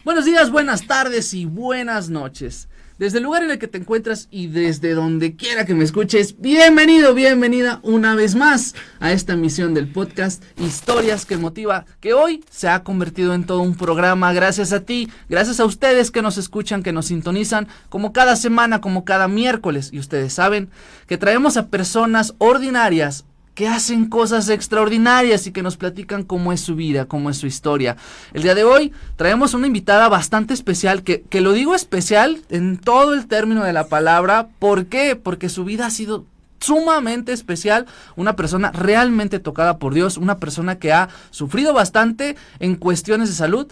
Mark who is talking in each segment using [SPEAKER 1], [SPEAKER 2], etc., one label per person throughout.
[SPEAKER 1] Buenos días, buenas tardes y buenas noches. Desde el lugar en el que te encuentras y desde donde quiera que me escuches, bienvenido, bienvenida una vez más a esta emisión del podcast Historias que Motiva, que hoy se ha convertido en todo un programa gracias a ti, gracias a ustedes que nos escuchan, que nos sintonizan, como cada semana, como cada miércoles. Y ustedes saben que traemos a personas ordinarias que hacen cosas extraordinarias y que nos platican cómo es su vida, cómo es su historia. El día de hoy traemos una invitada bastante especial, que lo digo especial en todo el término de la palabra. ¿Por qué? Porque su vida ha sido sumamente especial, una persona realmente tocada por Dios, una persona que ha sufrido bastante en cuestiones de salud,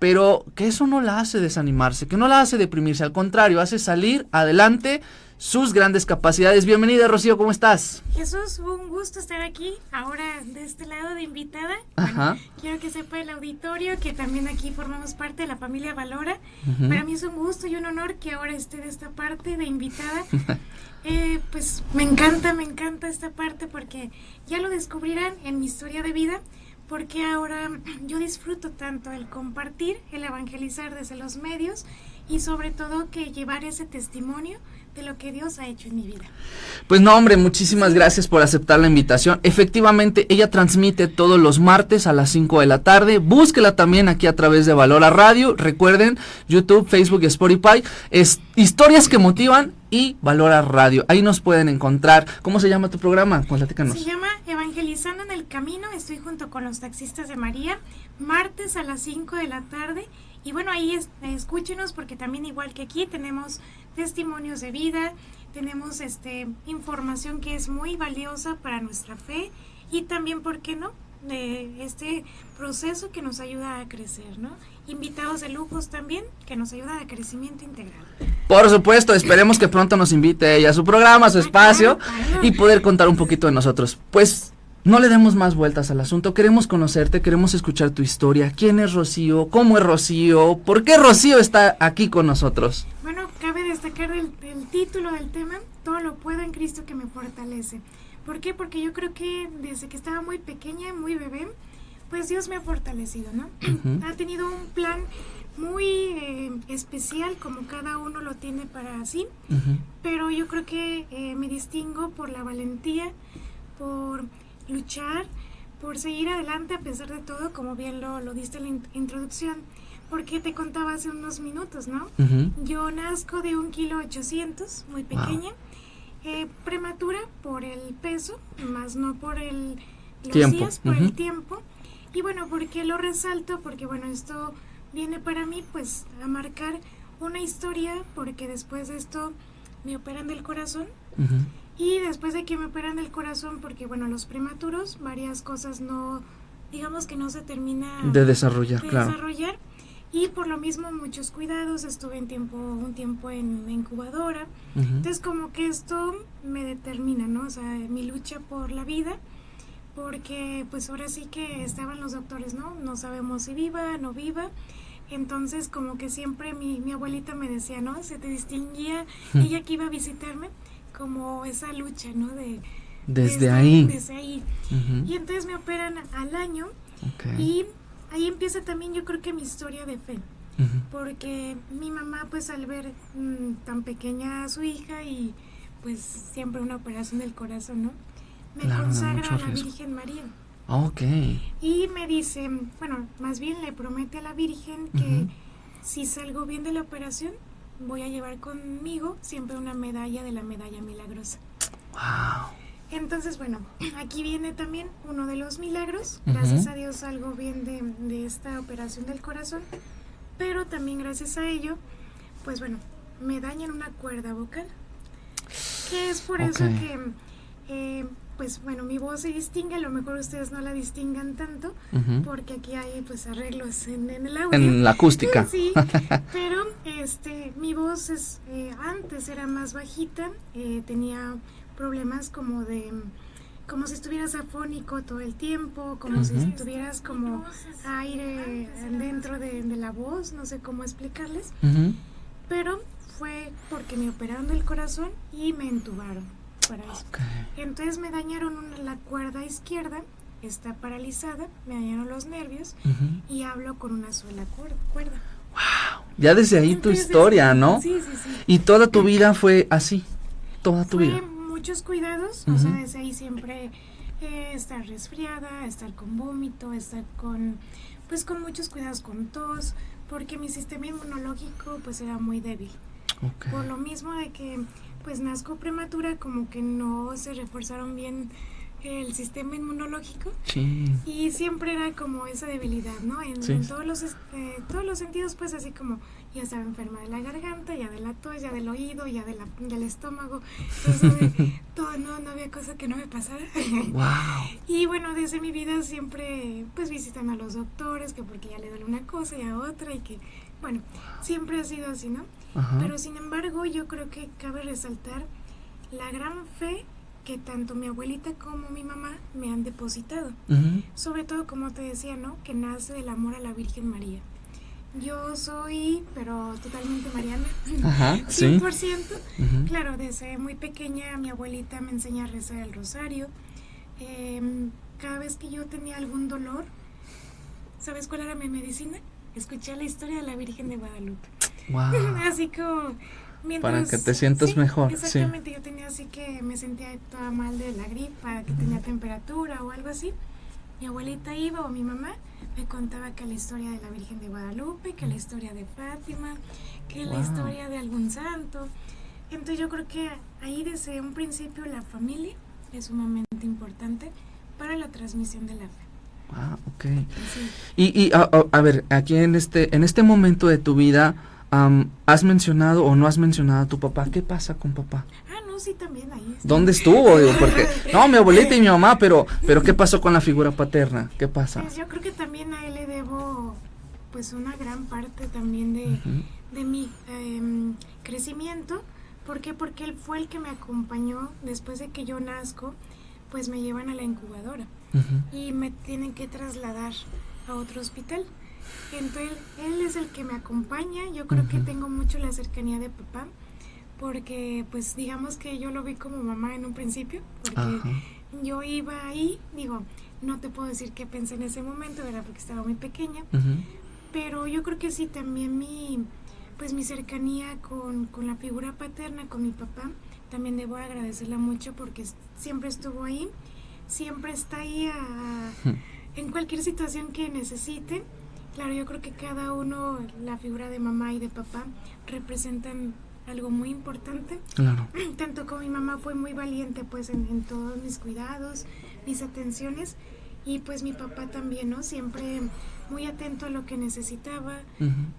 [SPEAKER 1] pero que eso no la hace desanimarse, que no la hace deprimirse, al contrario, hace salir adelante sus grandes capacidades. Bienvenida, Rocío, ¿cómo estás?
[SPEAKER 2] Jesús, un gusto estar aquí, ahora de este lado de invitada.
[SPEAKER 1] Ajá.
[SPEAKER 2] Bueno, quiero que sepa el auditorio que también aquí formamos parte de la familia Valora.
[SPEAKER 1] Uh-huh.
[SPEAKER 2] Para mí es un gusto y un honor que ahora esté de esta parte de invitada. Pues me encanta esta parte porque ya lo descubrirán en mi historia de vida, porque ahora yo disfruto tanto el compartir, el evangelizar desde los medios y sobre todo que llevar ese testimonio de lo que Dios ha hecho en mi vida.
[SPEAKER 1] Pues no, hombre, muchísimas gracias por aceptar la invitación. Efectivamente, ella transmite todos los martes a las 5 de la tarde. Búsquela también aquí a través de Valora Radio. Recuerden, YouTube, Facebook y Spotify. Es Historias que Motivan y Valora Radio. Ahí nos pueden encontrar. ¿Cómo se llama tu programa? Platícanos.
[SPEAKER 2] Se llama Evangelizando en el Camino. Estoy junto con los taxistas de María, martes a las 5 de la tarde. Y bueno, ahí escúchenos porque también igual que aquí tenemos testimonios de vida, tenemos información que es muy valiosa para nuestra fe y también, ¿por qué no?, de este proceso que nos ayuda a crecer, ¿no? Invitados de lujos también que nos ayudan a crecimiento integral.
[SPEAKER 1] Por supuesto, esperemos que pronto nos invite ella a su programa, a su espacio,
[SPEAKER 2] claro.
[SPEAKER 1] Y poder contar un poquito de nosotros. Pues no le demos más vueltas al asunto, queremos conocerte, queremos escuchar tu historia. ¿Quién es Rocío? ¿Cómo es Rocío? ¿Por qué Rocío está aquí con nosotros?
[SPEAKER 2] Bueno, cabe destacar del título del tema, todo lo puedo en Cristo que me fortalece. ¿Por qué? Porque yo creo que desde que estaba muy pequeña, muy bebé, pues Dios me ha fortalecido, ¿no? Uh-huh. Ha tenido un plan muy especial, como cada uno lo tiene para sí, uh-huh. Pero yo creo que me distingo por la valentía, por luchar, por seguir adelante a pesar de todo, como bien lo diste en la introducción, porque te contaba hace unos minutos, ¿no? Uh-huh. Yo nazco de 1,8 kg, muy pequeña, wow. Prematura por el peso, más no por los
[SPEAKER 1] tiempo.
[SPEAKER 2] Días, por
[SPEAKER 1] Uh-huh.
[SPEAKER 2] el tiempo. Y bueno, ¿por qué lo resalto? Porque bueno, esto viene para mí pues a marcar una historia, porque después de esto me operan del corazón. Uh-huh. Y después de que me operan del corazón, porque bueno, los prematuros, varias cosas no, digamos que no se termina
[SPEAKER 1] de desarrollar, claro.
[SPEAKER 2] Y por lo mismo muchos cuidados, estuve un tiempo en incubadora. Uh-huh. Entonces como que esto me determina, ¿no? O sea, mi lucha por la vida, porque pues ahora sí que estaban los doctores, ¿no? No sabemos si viva, no viva. Entonces como que siempre mi abuelita me decía, ¿no? Se te distinguía, ella que iba a visitarme, como esa lucha, ¿no? Desde ahí. Uh-huh. Y entonces me operan al año. Okay. Y ahí empieza también yo creo que mi historia de fe. Uh-huh. Porque mi mamá pues al ver tan pequeña a su hija y pues siempre una operación del corazón, ¿no? Me consagra a la Virgen María.
[SPEAKER 1] Okay.
[SPEAKER 2] Y me dice, bueno, más bien le promete a la Virgen que uh-huh. si salgo bien de la operación, voy a llevar conmigo siempre una medalla de la medalla milagrosa.
[SPEAKER 1] Wow.
[SPEAKER 2] Entonces, bueno, aquí viene también uno de los milagros. Gracias uh-huh. a Dios salgo bien de esta operación del corazón, pero también gracias a ello, pues bueno, me dañan una cuerda vocal, que es por eso que, pues bueno, mi voz se distingue, a lo mejor ustedes no la distingan tanto, uh-huh. porque aquí hay pues arreglos en el audio.
[SPEAKER 1] En la acústica.
[SPEAKER 2] Sí, pero mi voz antes era más bajita, tenía problemas como si estuvieras afónico todo el tiempo, como uh-huh. si tuvieras como aire dentro de la voz, no sé cómo explicarles, uh-huh. pero fue porque me operaron del corazón y me entubaron para eso. Okay. Entonces me dañaron la cuerda izquierda, está paralizada, me dañaron los nervios uh-huh. y hablo con una sola cuerda.
[SPEAKER 1] Wow. Ya desde ahí tu historia, ¿no?
[SPEAKER 2] Sí, sí, sí.
[SPEAKER 1] Y toda tu vida fue así, toda tu vida.
[SPEAKER 2] Muchos cuidados, o sea, desde ahí siempre estar resfriada, estar con vómito, estar con muchos cuidados con tos, porque mi sistema inmunológico pues era muy débil.
[SPEAKER 1] Okay.
[SPEAKER 2] Por lo mismo de que pues nazco prematura, como que no se reforzaron bien el sistema inmunológico.
[SPEAKER 1] Sí.
[SPEAKER 2] Y siempre era como esa debilidad, ¿no? En todos los sentidos, pues así como ya estaba enferma de la garganta, ya de la tos, ya del oído, ya del estómago, entonces todo, no había cosa que no me pasara.
[SPEAKER 1] Wow.
[SPEAKER 2] Y bueno, desde mi vida siempre pues visitando a los doctores, que porque ya le duele una cosa y a otra, y que bueno, siempre ha sido así, ¿no?
[SPEAKER 1] Ajá.
[SPEAKER 2] Pero sin embargo, yo creo que cabe resaltar la gran fe que tanto mi abuelita como mi mamá me han depositado. Sobre todo, como te decía, ¿no? Que nace del amor a la Virgen María. Yo soy, pero totalmente mariana,
[SPEAKER 1] ajá,
[SPEAKER 2] 100%.
[SPEAKER 1] Sí.
[SPEAKER 2] Claro, desde muy pequeña mi abuelita me enseña a rezar el rosario. Cada vez que yo tenía algún dolor, ¿sabes cuál era mi medicina? Escuchar la historia de la Virgen de Guadalupe.
[SPEAKER 1] Wow.
[SPEAKER 2] Así como... Mientras,
[SPEAKER 1] para que te sientas mejor.
[SPEAKER 2] Exactamente,
[SPEAKER 1] sí.
[SPEAKER 2] Yo tenía así que me sentía toda mal de la gripa, que tenía temperatura o algo así. Mi abuelita iba o mi mamá me contaba que la historia de la Virgen de Guadalupe, que la historia de Fátima, que la historia de algún santo. Entonces yo creo que ahí desde un principio la familia es sumamente importante para la transmisión de la fe.
[SPEAKER 1] Ah, ok. Sí. Y a ver, aquí en este momento de tu vida, ¿has mencionado o no has mencionado a tu papá? ¿Qué pasa con papá?
[SPEAKER 2] Ah, no, sí, también ahí está.
[SPEAKER 1] ¿Dónde estuvo? Digo, porque, no, mi abuelita y mi mamá, pero ¿qué pasó con la figura paterna? ¿Qué pasa?
[SPEAKER 2] Pues yo creo que también a él le debo, pues, una gran parte también de mi crecimiento. ¿Por qué? Porque él fue el que me acompañó después de que yo nazco, pues me llevan a la incubadora y me tienen que trasladar a otro hospital. Entonces él es el que me acompaña. Yo creo que tengo mucho la cercanía de papá, porque pues digamos que yo lo vi como mamá en un principio, porque yo iba ahí, digo, no te puedo decir qué pensé en ese momento, ¿verdad? Porque estaba muy pequeña, pero yo creo que sí, también mi cercanía con la figura paterna, con mi papá, también debo agradecerla mucho porque siempre estuvo ahí, siempre está ahí en cualquier situación que necesite. Claro, yo creo que cada uno, la figura de mamá y de papá, representan algo muy importante.
[SPEAKER 1] Claro.
[SPEAKER 2] Tanto como mi mamá fue muy valiente pues en todos mis cuidados, mis atenciones, y pues mi papá también, ¿no? Siempre muy atento a lo que necesitaba,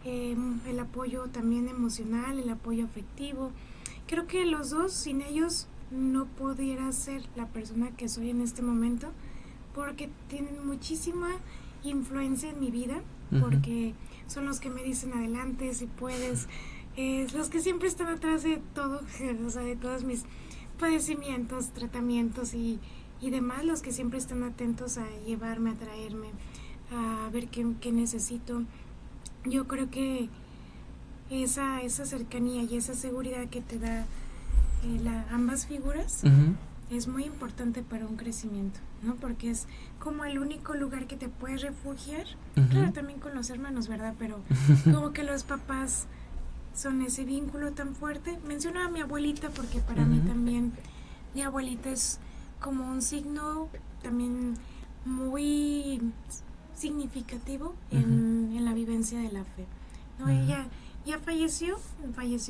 [SPEAKER 2] el apoyo también emocional, el apoyo afectivo. Creo que los dos, sin ellos, no pudiera ser la persona que soy en este momento, porque tienen muchísima influencia en mi vida, porque son los que me dicen adelante, si puedes, los que siempre están atrás de todo, o sea, de todos mis padecimientos, tratamientos y demás, los que siempre están atentos a llevarme, a traerme, a ver qué necesito. Yo creo que esa cercanía y esa seguridad que te da ambas figuras es muy importante para un crecimiento, ¿no? Porque es como el único lugar que te puedes refugiar, claro, también con los hermanos, ¿verdad? Pero como que los papás son ese vínculo tan fuerte. Menciono a mi abuelita porque para mí también mi abuelita es como un signo también muy significativo en la vivencia de la fe, ¿no? Ella ya falleció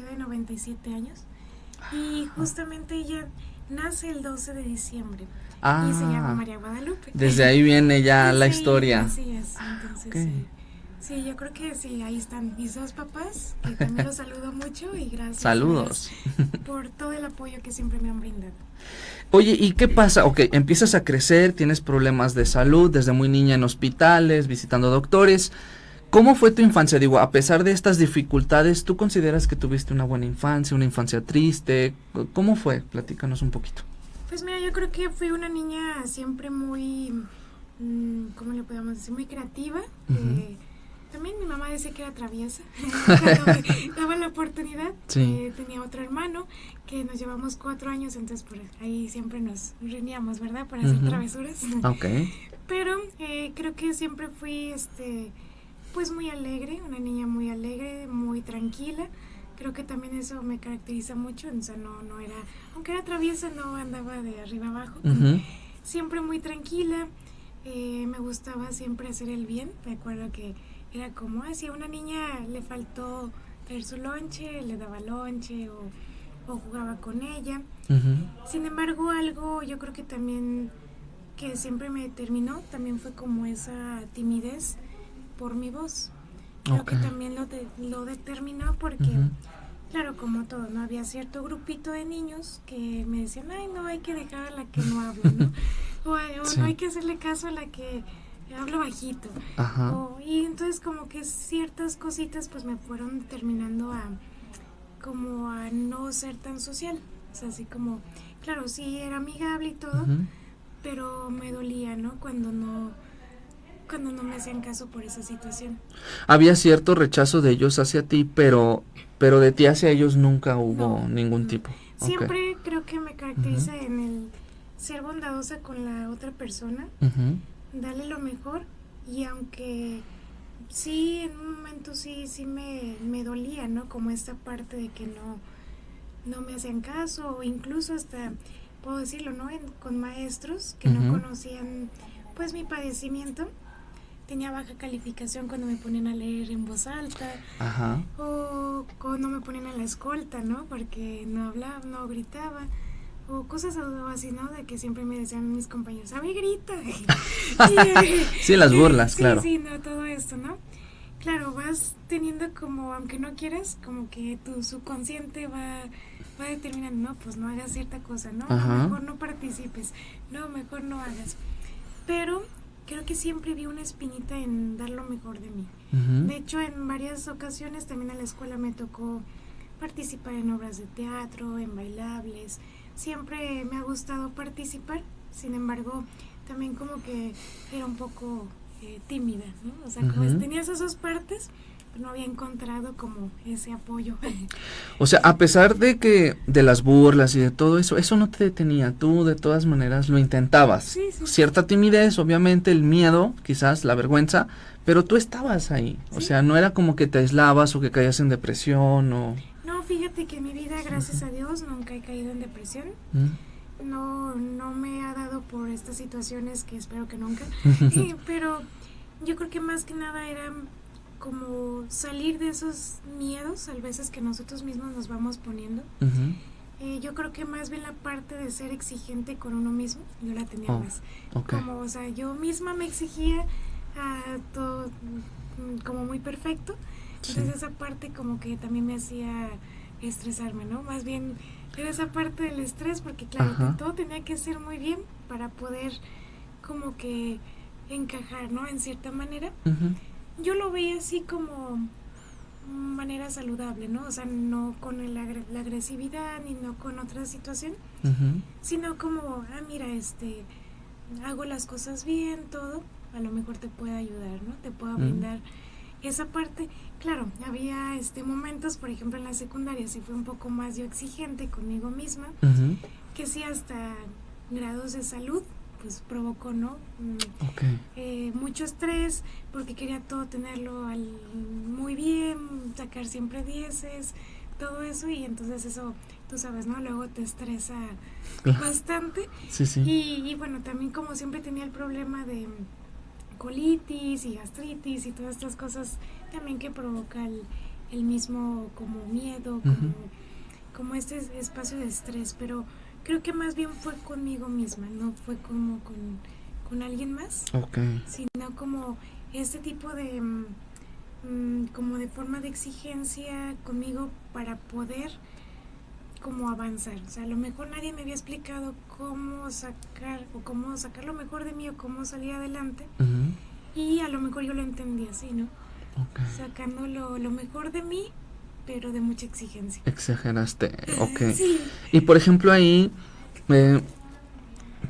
[SPEAKER 2] de 97 años y justamente ella nace el 12 de diciembre y se llama María Guadalupe.
[SPEAKER 1] Desde ahí viene ya la historia.
[SPEAKER 2] Así es, entonces sí, yo creo que sí, ahí están mis dos papás, que también los saludo mucho y gracias.
[SPEAKER 1] Saludos.
[SPEAKER 2] Por todo el apoyo que siempre me han brindado.
[SPEAKER 1] Oye, ¿y qué pasa? Ok, empiezas a crecer, tienes problemas de salud, desde muy niña en hospitales, visitando doctores. ¿Cómo fue tu infancia? Digo, a pesar de estas dificultades, ¿tú consideras que tuviste una buena infancia, una infancia triste? ¿Cómo fue? Platícanos un poquito.
[SPEAKER 2] Pues mira, yo creo que fui una niña siempre muy, ¿cómo le podemos decir? Muy creativa. También mi mamá decía que era traviesa, cuando me daba la oportunidad. Tenía otro hermano que nos llevamos 4 años, entonces por ahí siempre nos reuníamos, ¿verdad? Para hacer travesuras.
[SPEAKER 1] Okay.
[SPEAKER 2] Pero creo que siempre fui pues muy alegre, una niña muy alegre, muy tranquila. Creo que también eso me caracteriza mucho, o sea, no era, aunque era traviesa, no andaba de arriba abajo. Siempre muy tranquila, me gustaba siempre hacer el bien. Me acuerdo que era como, si a una niña le faltó traer su lonche, le daba lonche o jugaba con ella. Sin embargo, algo yo creo que también que siempre me determinó, también fue como esa timidez por mi voz. Creo que también lo determinó porque, claro, como todo, ¿no? Había cierto grupito de niños que me decían, ay, no, hay que dejar a la que no habla, ¿no? O no hay que hacerle caso a la que habla bajito. Y entonces como que ciertas cositas pues me fueron determinando a no ser tan social. O sea, así como, claro, sí era amigable y todo, pero me dolía, ¿no? Cuando no me hacían caso por esa situación.
[SPEAKER 1] Había cierto rechazo de ellos hacia ti, pero de ti hacia ellos nunca hubo ningún tipo.
[SPEAKER 2] Siempre creo que me caracteriza en el ser bondadosa con la otra persona, darle lo mejor, y aunque sí, en un momento sí me dolía, ¿no? Como esta parte de que no me hacían caso, o incluso hasta, puedo decirlo, ¿no? Con maestros que no conocían pues mi padecimiento. Tenía baja calificación cuando me ponían a leer en voz alta, o cuando me ponían a la escolta, ¿no? Porque no hablaba, no gritaba, o cosas así, ¿no? De que siempre me decían mis compañeros, a ver, grita.
[SPEAKER 1] Sí, las burlas, claro.
[SPEAKER 2] Sí, no, todo esto, ¿no? Claro, vas teniendo como, aunque no quieras, como que tu subconsciente va determinando, no, pues no hagas cierta cosa, ¿no? Mejor no participes, no, mejor no hagas. Pero creo que siempre vi una espinita en dar lo mejor de mí. De hecho, en varias ocasiones también a la escuela me tocó participar en obras de teatro, en bailables. Siempre me ha gustado participar, sin embargo, también como que era un poco tímida, ¿no? O sea, como tenía esas dos partes, no había encontrado como ese apoyo.
[SPEAKER 1] O sea, a pesar de las burlas y de todo eso, eso no te detenía, tú de todas maneras lo intentabas.
[SPEAKER 2] Sí.
[SPEAKER 1] Cierta timidez, obviamente, el miedo, quizás la vergüenza, pero tú estabas ahí. Sí. O sea, no era como que te aislabas o que caías en depresión o...
[SPEAKER 2] No, fíjate que en mi vida, gracias a Dios, nunca he caído en depresión. No me ha dado por estas situaciones, que espero que nunca. Pero yo creo que más que nada era como salir de esos miedos, a veces que nosotros mismos nos vamos poniendo. Yo creo que más bien la parte de ser exigente con uno mismo, yo la tenía más. Como, o sea, yo misma me exigía a todo como muy perfecto. Entonces esa parte como que también me hacía estresarme, ¿no? Más bien era esa parte del estrés, porque claro, todo tenía que ser muy bien para poder como que encajar, ¿no? En cierta manera. Yo lo veía así como manera saludable, ¿no? O sea, no con la agresividad ni no con otra situación, sino como, mira, hago las cosas bien, todo, a lo mejor te puede ayudar, ¿no? Te puedo brindar esa parte. Claro, había momentos, por ejemplo, en la secundaria sí fue un poco más yo exigente conmigo misma, que sí hasta grados de salud, pues provocó, ¿no? Mucho estrés, porque quería todo tenerlo muy bien, sacar siempre 10, todo eso, y entonces eso, tú sabes, ¿no? Luego te estresa bastante.
[SPEAKER 1] Sí.
[SPEAKER 2] Y bueno, también como siempre tenía el problema de colitis y gastritis y todas estas cosas también que provoca el mismo como miedo, como este espacio de estrés, pero creo que más bien fue conmigo misma, no fue como con alguien más, sino como este tipo de como de forma de exigencia conmigo para poder como avanzar. O sea, a lo mejor nadie me había explicado cómo sacar lo mejor de mí o cómo salir adelante, y a lo mejor yo lo entendí así, ¿no? Sacando lo mejor de mí, pero de mucha exigencia.
[SPEAKER 1] Exageraste,
[SPEAKER 2] Sí.
[SPEAKER 1] Y por ejemplo ahí,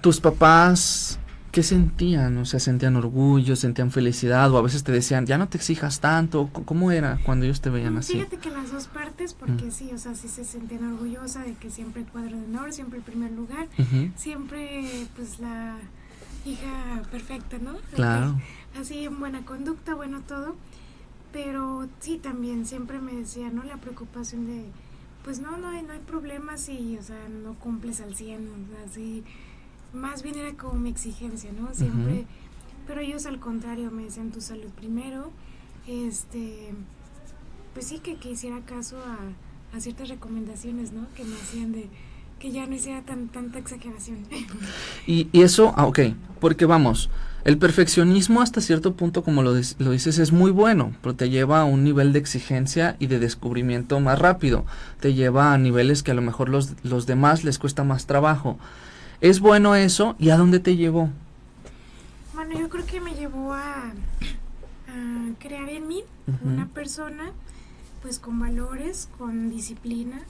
[SPEAKER 1] tus papás, ¿qué sentían? O sea, ¿sentían orgullo, sentían felicidad, o a veces te decían, ya no te exijas tanto? ¿Cómo era cuando ellos te veían así?
[SPEAKER 2] Fíjate que las dos partes, porque sí, o sea, sí se sentían orgullosa de que siempre cuadro de honor, siempre el primer lugar, siempre pues la hija perfecta, ¿no?
[SPEAKER 1] Claro.
[SPEAKER 2] Así en buena conducta, bueno todo. Pero sí, también siempre me decía, ¿no? La preocupación de, pues no hay problemas y, o sea, no cumples al 100, o sea, sí, más bien era como mi exigencia, ¿no? Siempre, pero ellos al contrario me decían tu salud primero, pues sí que hiciera caso a ciertas recomendaciones, ¿no? Que me hacían de que ya no hiciera tanta exageración.
[SPEAKER 1] Y eso, ok, porque vamos, el perfeccionismo hasta cierto punto, como lo dices, es muy bueno, pero te lleva a un nivel de exigencia y de descubrimiento más rápido, te lleva a niveles que a lo mejor los demás les cuesta más trabajo. ¿Es bueno eso? ¿Y a dónde te llevó?
[SPEAKER 2] Bueno, yo creo que me llevó a crear en mí una persona pues con valores, con disciplina,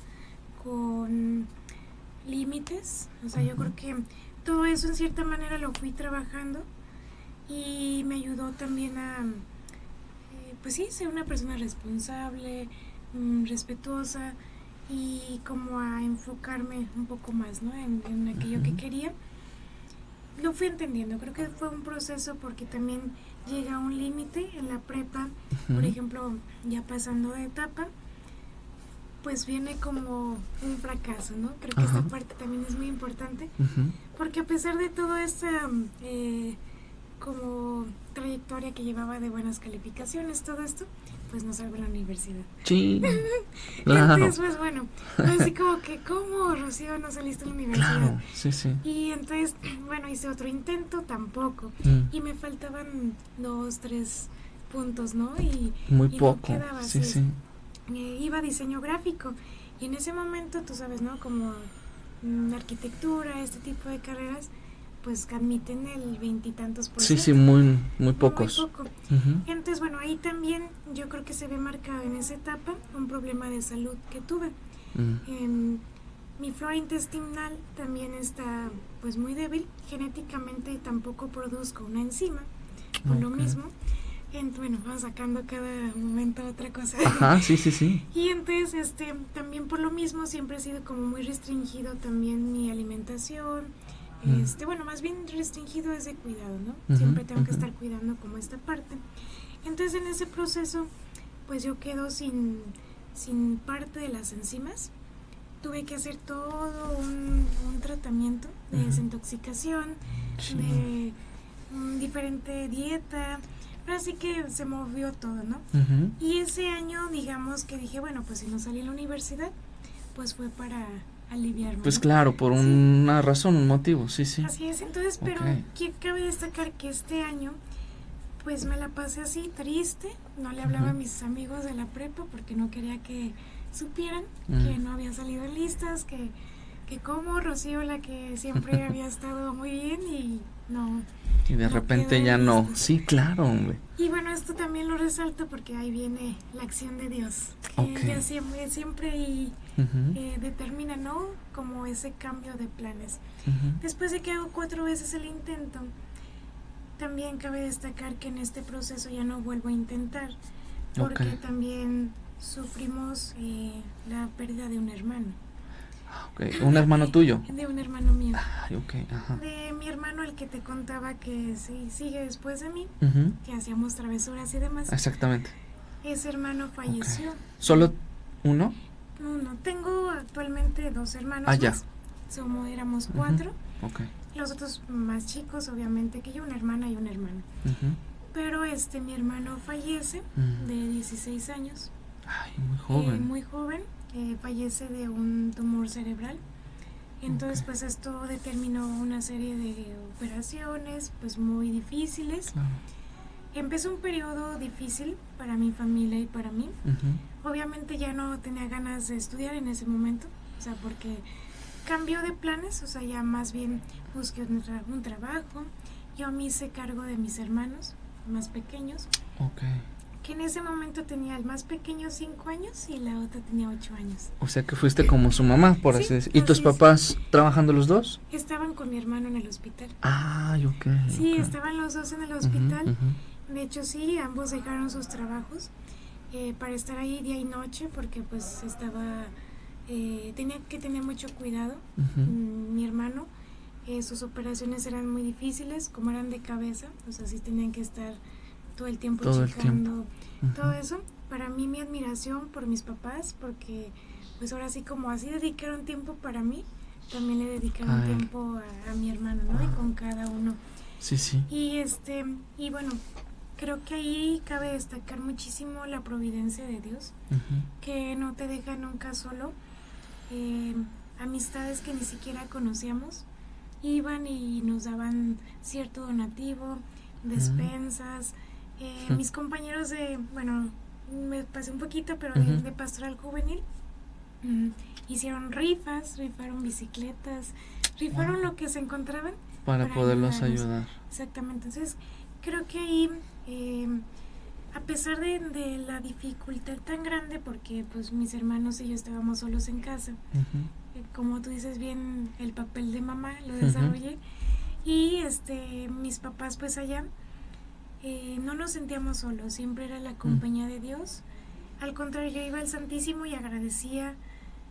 [SPEAKER 2] con límites, o sea, yo creo que todo eso en cierta manera lo fui trabajando y me ayudó también a, pues sí, ser una persona responsable, respetuosa y como a enfocarme un poco más, ¿no? En aquello que quería. Lo fui entendiendo, creo que fue un proceso porque también llega a un límite en la prepa, por ejemplo, ya pasando de etapa, pues viene como un fracaso, ¿no? Creo que esta parte también es muy importante, porque a pesar de toda esta como trayectoria que llevaba de buenas calificaciones, todo esto, pues no salgo a la universidad.
[SPEAKER 1] Sí, claro.
[SPEAKER 2] Entonces, pues bueno, así como que, ¿cómo, Rocío, no saliste a la universidad?
[SPEAKER 1] Claro, sí, sí.
[SPEAKER 2] Y entonces, bueno, hice otro intento, tampoco. Y me faltaban 2, 3 puntos, ¿no?
[SPEAKER 1] Muy
[SPEAKER 2] y
[SPEAKER 1] poco,
[SPEAKER 2] no quedaba,
[SPEAKER 1] sí, sí.
[SPEAKER 2] Iba a diseño gráfico. Y en ese momento, tú sabes, ¿no? Como arquitectura, este tipo de carreras, pues admiten el 20 y tantos por ciento.
[SPEAKER 1] Sí, muy pocos.
[SPEAKER 2] Muy poco. Entonces, bueno, ahí también yo creo que se ve marcado en esa etapa un problema de salud que tuve. Mi flora intestinal también está pues muy débil, genéticamente tampoco produzco una enzima, por lo mismo. Bueno, vamos sacando cada momento otra cosa.
[SPEAKER 1] Ajá, sí.
[SPEAKER 2] Y entonces, también por lo mismo siempre he sido como muy restringido también mi alimentación. Bueno, más bien restringido es de cuidado, ¿no? Siempre tengo que estar cuidando como esta parte. Entonces, en ese proceso, pues yo quedo sin parte de las enzimas. Tuve que hacer todo un tratamiento de desintoxicación, de diferente dieta. Pero así que se movió todo, ¿no? Y ese año, digamos que dije, bueno, pues si no salí a la universidad, pues fue para aliviarme.
[SPEAKER 1] Pues
[SPEAKER 2] ¿no?
[SPEAKER 1] claro, por una razón, un motivo, sí.
[SPEAKER 2] Así es, entonces, pero cabe destacar que este año, pues me la pasé así, triste, no le hablaba a mis amigos de la prepa porque no quería que supieran que no había salido en listas, que como Rocío, la que siempre había estado muy bien y no.
[SPEAKER 1] Y de repente ya no. Sí, claro, hombre.
[SPEAKER 2] Y bueno, esto también lo resalto porque ahí viene la acción de Dios, que ella siempre determina, ¿no? Como ese cambio de planes. Después de que hago 4 veces el intento, también cabe destacar que en este proceso ya no vuelvo a intentar, porque también sufrimos la pérdida de un hermano.
[SPEAKER 1] ¿Un hermano tuyo?
[SPEAKER 2] De un hermano mío.
[SPEAKER 1] Ay, ajá.
[SPEAKER 2] De mi hermano, el que te contaba que sigue después de mí, que hacíamos travesuras y demás.
[SPEAKER 1] Exactamente.
[SPEAKER 2] Ese hermano falleció.
[SPEAKER 1] ¿Solo uno?
[SPEAKER 2] No, tengo actualmente 2 hermanos más. Éramos 4. Los otros más chicos, obviamente, que yo, una hermana y un hermano. Pero mi hermano fallece de 16 años.
[SPEAKER 1] Ay, muy joven.
[SPEAKER 2] Muy joven. Fallece de un tumor cerebral. Entonces, pues esto determinó una serie de operaciones, pues muy difíciles.
[SPEAKER 1] Claro.
[SPEAKER 2] Empezó un periodo difícil para mi familia y para mí. Obviamente ya no tenía ganas de estudiar en ese momento, o sea, porque cambió de planes, o sea, ya más bien busqué un trabajo. Yo me hice cargo de mis hermanos más pequeños. Que en ese momento tenía el más pequeño 5 años y la otra tenía 8 años.
[SPEAKER 1] O sea que fuiste como su mamá, por así decirlo. ¿Y tus papás trabajando los dos?
[SPEAKER 2] Estaban con mi hermano en el hospital.
[SPEAKER 1] Sí,
[SPEAKER 2] estaban los dos en el hospital. De hecho, sí, ambos dejaron sus trabajos para estar ahí día y noche porque pues tenía que tener mucho cuidado. Mi hermano, sus operaciones eran muy difíciles, como eran de cabeza, o sea, sí tenían que estar todo el tiempo
[SPEAKER 1] Todo el
[SPEAKER 2] checando,
[SPEAKER 1] tiempo.
[SPEAKER 2] todo eso. Para mí mi admiración por mis papás, porque pues ahora sí como así dedicaron tiempo para mí, también le dedicaron tiempo a mi hermano, ¿no? Y con cada uno.
[SPEAKER 1] Sí, sí.
[SPEAKER 2] Y bueno, creo que ahí cabe destacar muchísimo la providencia de Dios, que no te deja nunca solo. Amistades que ni siquiera conocíamos iban y nos daban cierto donativo, despensas. Mis compañeros bueno, me pasé un poquito, pero de pastoral juvenil, hicieron rifaron bicicletas, rifaron lo que se encontraban
[SPEAKER 1] para poderlos ayudar.
[SPEAKER 2] Exactamente. Entonces creo que ahí, a pesar de la dificultad tan grande, porque pues mis hermanos y yo estábamos solos en casa, como tú dices bien, el papel de mamá lo desarrollé, y mis papás pues allá, no nos sentíamos solos, siempre era la compañía de Dios. Al contrario, yo iba al Santísimo y agradecía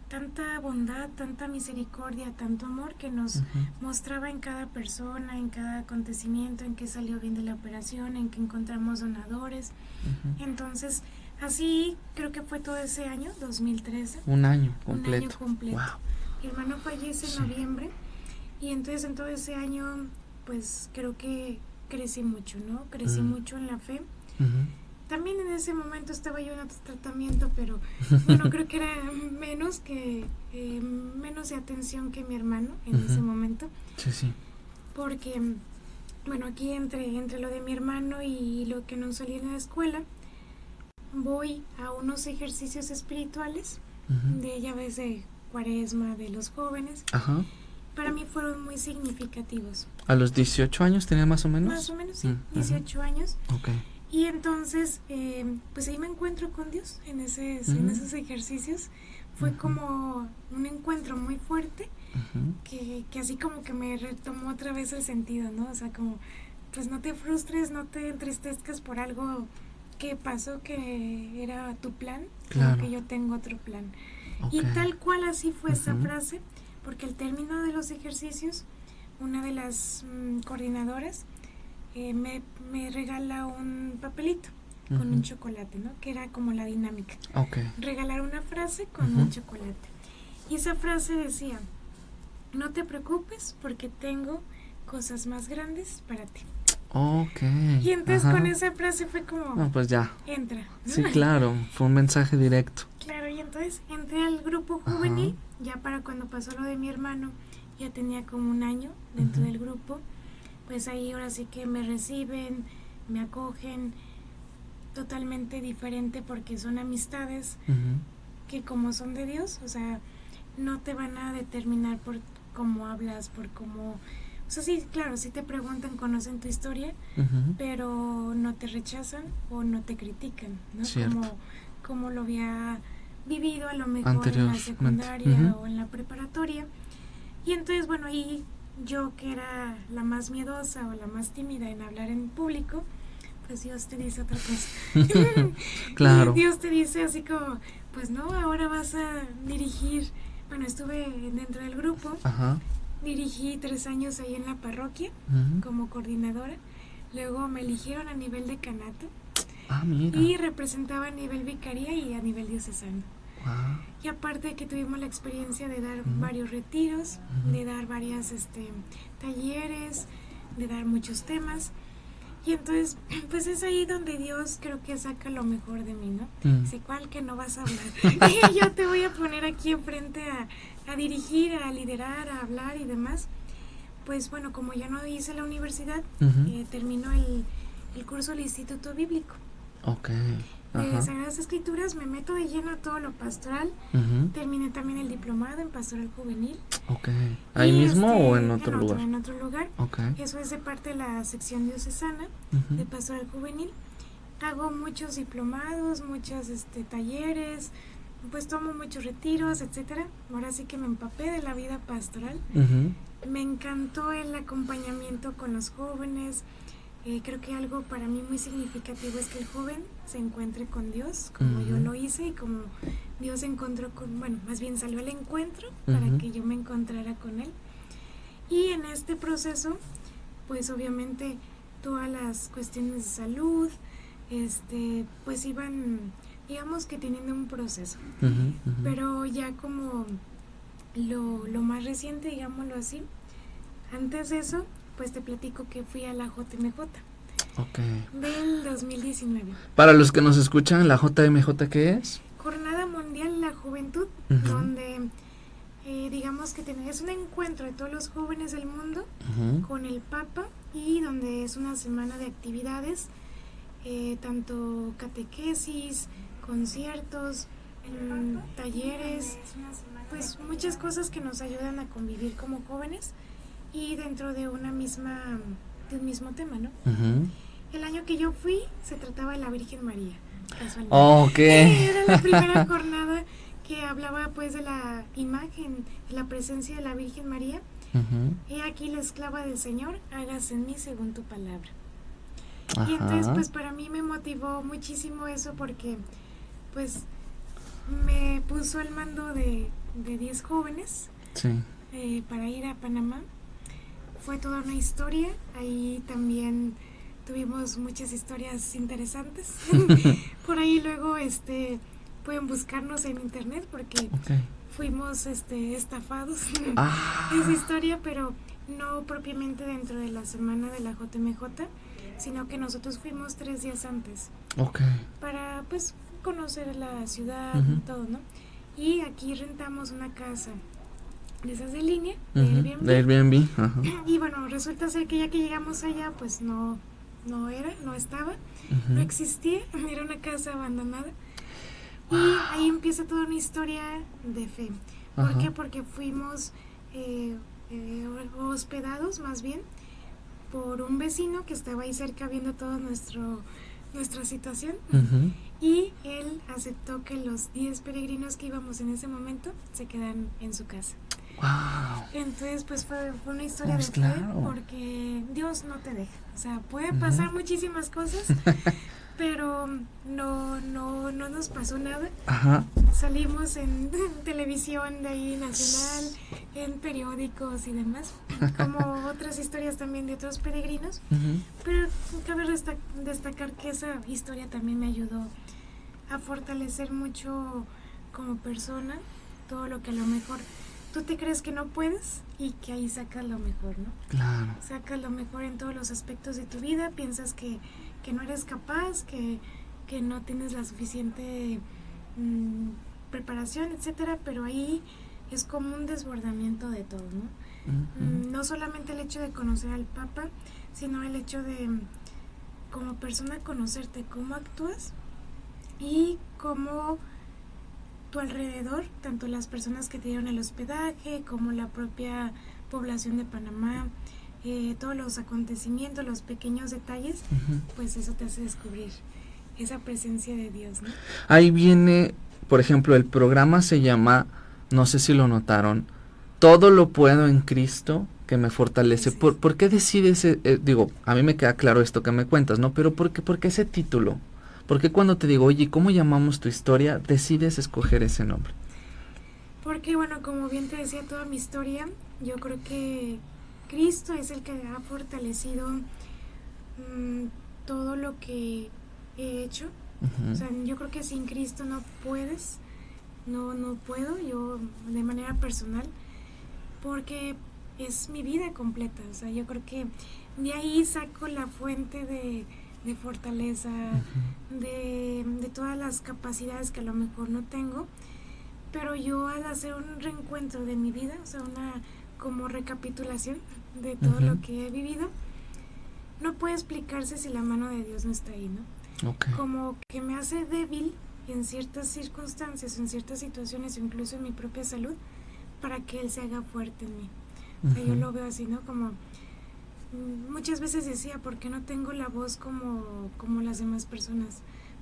[SPEAKER 2] tanta bondad, tanta misericordia, tanto amor que nos mostraba en cada persona, en cada acontecimiento, en que salió bien de la operación, en que encontramos donadores. Entonces, así creo que fue todo ese año, 2013.
[SPEAKER 1] Un año completo.
[SPEAKER 2] Un año completo.
[SPEAKER 1] Wow.
[SPEAKER 2] Mi hermano fallece en noviembre, y entonces en todo ese año, pues creo que crecí mucho, ¿no? Crecí mucho en la fe. También en ese momento estaba yo en otro tratamiento, pero bueno, creo que era menos de atención que mi hermano en ese momento.
[SPEAKER 1] Sí, sí.
[SPEAKER 2] Porque, bueno, aquí entre lo de mi hermano y lo que no salí en la escuela, voy a unos ejercicios espirituales de llaves de Cuaresma de los jóvenes. Para mí fueron muy significativos.
[SPEAKER 1] ¿A los 18 años tenía más o menos?
[SPEAKER 2] Más o menos, sí, 18 años.
[SPEAKER 1] Okay.
[SPEAKER 2] Y entonces, pues ahí me encuentro con Dios en esos ejercicios. Fue como un encuentro muy fuerte, que así como que me retomó otra vez el sentido, ¿no? O sea, como, pues no te frustres, no te entristezcas por algo que pasó, que era tu plan, porque yo tengo otro plan. Y tal cual así fue esa frase, porque al término de los ejercicios, una de las coordinadoras me regala un papelito con un chocolate, ¿no? Que era como la dinámica. Regalar una frase con un chocolate. Y esa frase decía: no te preocupes porque tengo cosas más grandes para ti. Y entonces con esa frase fue como,
[SPEAKER 1] no, pues ya.
[SPEAKER 2] Entra, ¿no?
[SPEAKER 1] Sí, claro, fue un mensaje directo.
[SPEAKER 2] Claro, y entonces entré al grupo juvenil, ya para cuando pasó lo de mi hermano, ya tenía como un año dentro del grupo. Pues ahí ahora sí que me reciben, me acogen, totalmente diferente, porque son amistades que como son de Dios, o sea, no te van a determinar por cómo hablas, por cómo... O sea, sí, claro, sí te preguntan, conocen tu historia, pero no te rechazan o no te critican, ¿no? Como lo había vivido a lo mejor en la secundaria o en la preparatoria. Y entonces, bueno, ahí yo, que era la más miedosa o la más tímida en hablar en público, pues Dios te dice otra cosa.
[SPEAKER 1] Claro.
[SPEAKER 2] Y Dios te dice así como, pues no, ahora vas a dirigir. Bueno, estuve dentro del grupo, dirigí 3 años ahí en la parroquia como coordinadora. Luego me eligieron a nivel decanato.
[SPEAKER 1] Mira.
[SPEAKER 2] Y representaba a nivel vicaría y a nivel diocesano. Y aparte que tuvimos la experiencia de dar varios retiros, de dar varias talleres, de dar muchos temas. Y entonces, pues es ahí donde Dios creo que saca lo mejor de mí, ¿no? Dice, ¿cuál que no vas a hablar? Y yo te voy a poner aquí enfrente a dirigir, a liderar, a hablar y demás. Pues bueno, como ya no hice la universidad, terminó el curso del Instituto Bíblico. De Sagradas Escrituras, me meto de lleno a todo lo pastoral. Terminé también el diplomado en pastoral juvenil.
[SPEAKER 1] ¿Ahí mismo o en otro lugar?
[SPEAKER 2] En otro lugar. Eso es de parte de la sección diocesana de pastoral juvenil. Hago muchos diplomados, muchos talleres, pues tomo muchos retiros, etcétera. Ahora sí que me empapé de la vida pastoral. Me encantó el acompañamiento con los jóvenes. Creo que algo para mí muy significativo es que el joven se encuentre con Dios, como yo lo hice, y como Dios se encontró más bien salió al encuentro para que yo me encontrara con Él. Y en este proceso, pues obviamente todas las cuestiones de salud, pues iban, digamos que teniendo un proceso.
[SPEAKER 1] Ujú.
[SPEAKER 2] Pero ya como lo más reciente, digámoslo así, antes de eso, pues te platico que fui a la JMJ
[SPEAKER 1] Ok.
[SPEAKER 2] del 2019.
[SPEAKER 1] Para los que nos escuchan, ¿la JMJ qué es?
[SPEAKER 2] Jornada Mundial de la Juventud,
[SPEAKER 1] Ujú.
[SPEAKER 2] donde digamos que es un encuentro de todos los jóvenes del mundo
[SPEAKER 1] Ujú.
[SPEAKER 2] con el Papa, y donde es una semana de actividades, tanto catequesis, conciertos, talleres, pues muchas cosas que nos ayudan a convivir como jóvenes y dentro de un mismo tema, ¿no?
[SPEAKER 1] Ujú.
[SPEAKER 2] El año que yo fui se trataba de la Virgen María, casualmente.
[SPEAKER 1] Ok.
[SPEAKER 2] Era la primera jornada que hablaba pues de la imagen, de la presencia de la Virgen María.
[SPEAKER 1] Ujú.
[SPEAKER 2] He aquí la esclava del Señor, hágase en mí según tu palabra.
[SPEAKER 1] Ajá.
[SPEAKER 2] Y entonces pues para mí me motivó muchísimo eso, porque pues me puso al mando de 10 jóvenes
[SPEAKER 1] Sí.
[SPEAKER 2] para ir a Panamá. Fue toda una historia, ahí también tuvimos muchas historias interesantes. Por ahí luego pueden buscarnos en internet, porque
[SPEAKER 1] Ok.
[SPEAKER 2] fuimos estafados
[SPEAKER 1] Ah.
[SPEAKER 2] esa historia, pero no propiamente dentro de la semana de la JMJ, sino que nosotros fuimos 3 días antes
[SPEAKER 1] Ok.
[SPEAKER 2] para pues conocer la ciudad,
[SPEAKER 1] Ujú.
[SPEAKER 2] todo, ¿no? Y aquí rentamos una casa de esas de línea, de
[SPEAKER 1] Ujú.
[SPEAKER 2] Airbnb.
[SPEAKER 1] De Airbnb. Ajá.
[SPEAKER 2] Y bueno, resulta ser que ya que llegamos allá, pues no estaba,
[SPEAKER 1] Ujú.
[SPEAKER 2] no existía, era una casa abandonada. Y ahí empieza toda una historia de fe. ¿Por
[SPEAKER 1] Ajá.
[SPEAKER 2] qué? Porque fuimos hospedados más bien por un vecino que estaba ahí cerca viendo toda nuestra situación.
[SPEAKER 1] Ujú.
[SPEAKER 2] Y él aceptó que los 10 peregrinos que íbamos en ese momento se quedan en su casa.
[SPEAKER 1] Wow.
[SPEAKER 2] Entonces pues fue una historia
[SPEAKER 1] Pues
[SPEAKER 2] de
[SPEAKER 1] claro.
[SPEAKER 2] fe, porque Dios no te deja. O sea, puede
[SPEAKER 1] Ujú.
[SPEAKER 2] pasar muchísimas cosas, pero no nos pasó nada.
[SPEAKER 1] Ajá.
[SPEAKER 2] Salimos en televisión de ahí nacional, en periódicos y demás, como otras historias también de otros peregrinos.
[SPEAKER 1] Ujú.
[SPEAKER 2] Pero cabe destacar que esa historia también me ayudó a fortalecer mucho como persona, todo lo que a lo mejor tú te crees que no puedes, y que ahí sacas lo mejor, ¿no?
[SPEAKER 1] Claro.
[SPEAKER 2] Sacas lo mejor en todos los aspectos de tu vida, piensas que no eres capaz, que no tienes la suficiente preparación, etcétera, pero ahí es como un desbordamiento de todo, ¿no?
[SPEAKER 1] Ujú.
[SPEAKER 2] No solamente el hecho de conocer al Papa, sino el hecho de como persona conocerte, cómo actúas y cómo tu alrededor, tanto las personas que te dieron el hospedaje como la propia población de Panamá, todos los acontecimientos, los pequeños detalles,
[SPEAKER 1] Ujú.
[SPEAKER 2] pues eso te hace descubrir esa presencia de Dios, ¿no?
[SPEAKER 1] Ahí viene, por ejemplo, el programa se llama, no sé si lo notaron, Todo lo puedo en Cristo que me fortalece.
[SPEAKER 2] Así es.
[SPEAKER 1] ¿Por qué decides, digo, a mí me queda claro esto que me cuentas, ¿no? Pero ¿por qué ese título? ¿Por qué cuando te digo, oye, ¿cómo llamamos tu historia? Decides escoger ese nombre.
[SPEAKER 2] Porque bueno, como bien te decía toda mi historia, yo creo que Cristo es el que ha fortalecido todo lo que he hecho.
[SPEAKER 1] Ujú.
[SPEAKER 2] O sea, yo creo que sin Cristo no puedes, no puedo yo de manera personal, porque es mi vida completa. O sea, yo creo que de ahí saco la fuente de fortaleza,
[SPEAKER 1] Ujú.
[SPEAKER 2] de todas las capacidades que a lo mejor no tengo, pero yo al hacer un reencuentro de mi vida, o sea, una como recapitulación de todo
[SPEAKER 1] Ujú.
[SPEAKER 2] lo que he vivido, no puede explicarse si la mano de Dios no está ahí, ¿no?
[SPEAKER 1] Ok.
[SPEAKER 2] Como que me hace débil en ciertas circunstancias, en ciertas situaciones, incluso en mi propia salud, para que Él se haga fuerte en mí. O sea, yo
[SPEAKER 1] Ujú.
[SPEAKER 2] lo veo así, ¿no? Como muchas veces decía, ¿por qué no tengo la voz como las demás personas?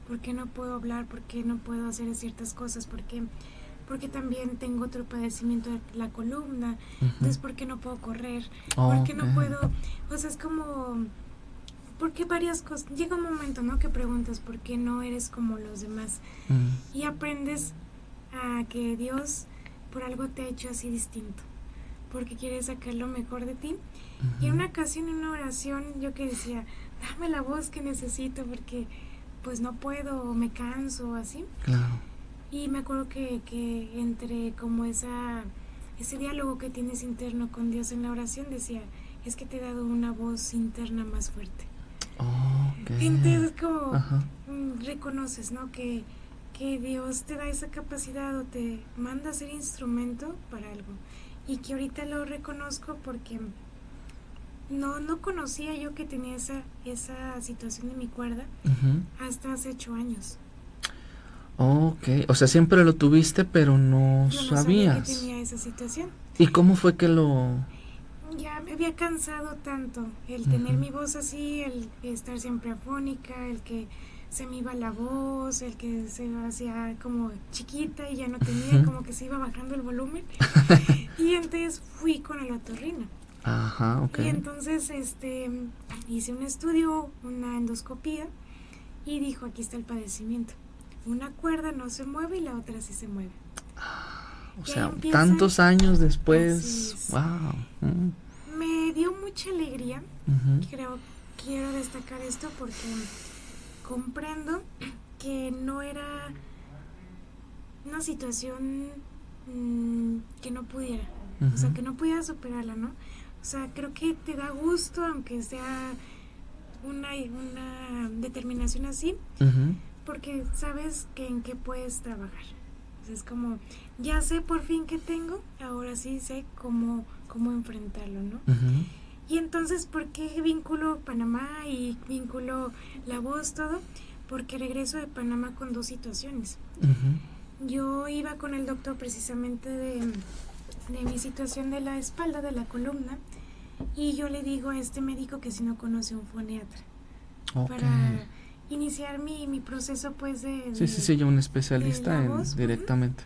[SPEAKER 2] ¿Por qué no puedo hablar? ¿Por qué no puedo hacer ciertas cosas? Porque también tengo otro padecimiento de la columna.
[SPEAKER 1] Ujú.
[SPEAKER 2] Entonces, ¿por qué no puedo correr?
[SPEAKER 1] Oh,
[SPEAKER 2] ¿Por qué no
[SPEAKER 1] ok.
[SPEAKER 2] puedo? O sea, es como, porque varias cosas. Llega un momento, ¿no? Que preguntas, ¿por qué no eres como los demás?
[SPEAKER 1] Mm.
[SPEAKER 2] Y aprendes a que Dios por algo te ha hecho así distinto, porque quiere sacar lo mejor de ti. Y en
[SPEAKER 1] Ujú.
[SPEAKER 2] una ocasión, en una oración, yo que decía, dame la voz que necesito, porque pues no puedo, o me canso, así.
[SPEAKER 1] Claro.
[SPEAKER 2] Y me acuerdo que entre como ese diálogo que tienes interno con Dios en la oración, decía, es que te he dado una voz interna más fuerte.
[SPEAKER 1] Okay.
[SPEAKER 2] Entonces como
[SPEAKER 1] Ajá.
[SPEAKER 2] reconoces, ¿no? Que Dios te da esa capacidad o te manda a ser instrumento para algo. Y que ahorita lo reconozco porque no conocía yo que tenía esa situación de mi cuerda hasta hace 8 años.
[SPEAKER 1] Ok, o sea, siempre lo tuviste, pero no
[SPEAKER 2] Yo no
[SPEAKER 1] sabías.
[SPEAKER 2] sabía que tenía esa situación.
[SPEAKER 1] ¿Y cómo fue que lo...?
[SPEAKER 2] Ya me había cansado tanto el tener mi voz así, el estar siempre afónica, el que se me iba la voz, el que se hacía como chiquita y ya no tenía, como que se iba bajando el volumen. Y entonces fui con el otorrino.
[SPEAKER 1] Ajá, ok.
[SPEAKER 2] Y entonces hice un estudio, una endoscopía, y dijo, aquí está el padecimiento. Una cuerda no se mueve y la otra sí se mueve.
[SPEAKER 1] O
[SPEAKER 2] Y
[SPEAKER 1] sea,
[SPEAKER 2] empieza,
[SPEAKER 1] tantos años después. Wow.
[SPEAKER 2] Me dio mucha alegría. Quiero destacar esto porque comprendo que no era una situación que no pudiera. O sea, que no pudiera superarla, ¿no? O sea, creo que te da gusto, aunque sea una determinación así, porque sabes que en qué puedes trabajar. Es como, ya sé por fin qué tengo, ahora sí sé cómo enfrentarlo, ¿no? Y entonces, ¿por qué vinculo Panamá y vinculo la voz, todo? Porque regreso de Panamá con 2 situaciones. Yo iba con el doctor precisamente de mi situación de la espalda, de la columna, y yo le digo a este médico que si no conoce un foniatra, para iniciar mi proceso pues de
[SPEAKER 1] Sí, yo un especialista en
[SPEAKER 2] voz,
[SPEAKER 1] directamente.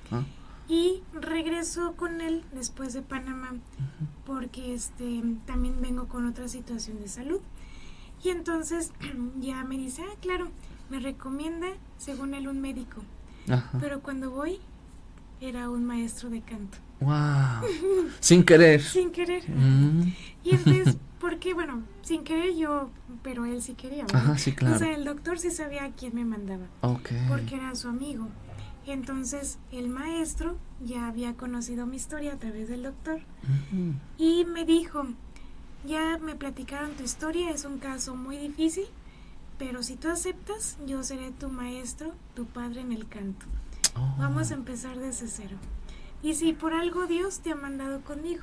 [SPEAKER 2] Y regreso con él después de Panamá porque también vengo con otra situación de salud. Y entonces ya me dice, claro, me recomienda según él un médico. Pero cuando voy era un maestro de canto.
[SPEAKER 1] Wow. Sin querer.
[SPEAKER 2] Sin querer. Y entonces, porque bueno, sin querer yo, pero él sí quería, ¿verdad?
[SPEAKER 1] Ajá, sí, claro.
[SPEAKER 2] O sea, el doctor sí sabía a quién me mandaba. Porque era su amigo. Entonces, el maestro ya había conocido mi historia a través del doctor. Y me dijo, ya me platicaron tu historia, es un caso muy difícil, pero si tú aceptas, yo seré tu maestro, tu padre en el canto. Vamos a empezar desde cero. Y si por algo Dios te ha mandado conmigo,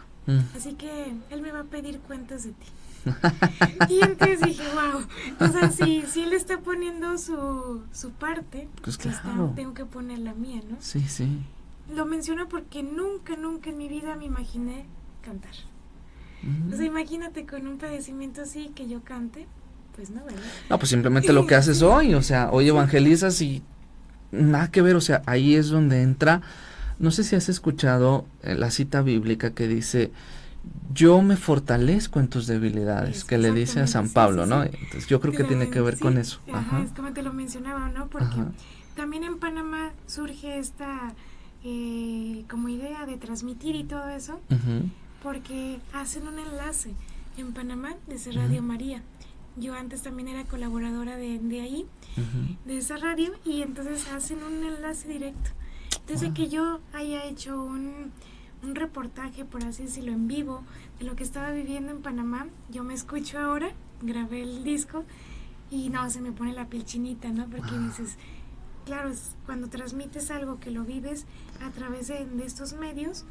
[SPEAKER 2] así que Él me va a pedir cuentas de ti. Y entonces dije, wow, o sea, si Él está poniendo su parte,
[SPEAKER 1] pues claro,
[SPEAKER 2] tengo que poner la mía, ¿no?
[SPEAKER 1] Sí.
[SPEAKER 2] Lo menciono porque nunca en mi vida me imaginé cantar. O sea, imagínate con un padecimiento así que yo cante, pues no, ¿verdad?
[SPEAKER 1] No, pues simplemente lo que haces hoy, o sea, hoy evangelizas y nada que ver, o sea, ahí es donde entra, no sé si has escuchado la cita bíblica que dice, yo me fortalezco en tus debilidades, que le dice a San Pablo, ¿no? Entonces yo creo que tiene que ver con eso.
[SPEAKER 2] Es como te lo mencionaba, ¿no? Porque también en Panamá surge esta como idea de transmitir y todo eso, porque hacen un enlace en Panamá desde Radio María. Yo antes también era colaboradora de ahí, de esa radio, y entonces hacen un enlace directo. Desde que yo haya hecho un reportaje, por así decirlo, en vivo, de lo que estaba viviendo en Panamá, yo me escucho ahora, grabé el disco, y no, se me pone la piel chinita, ¿no? Porque dices, claro, cuando transmites algo que lo vives a través de estos medios,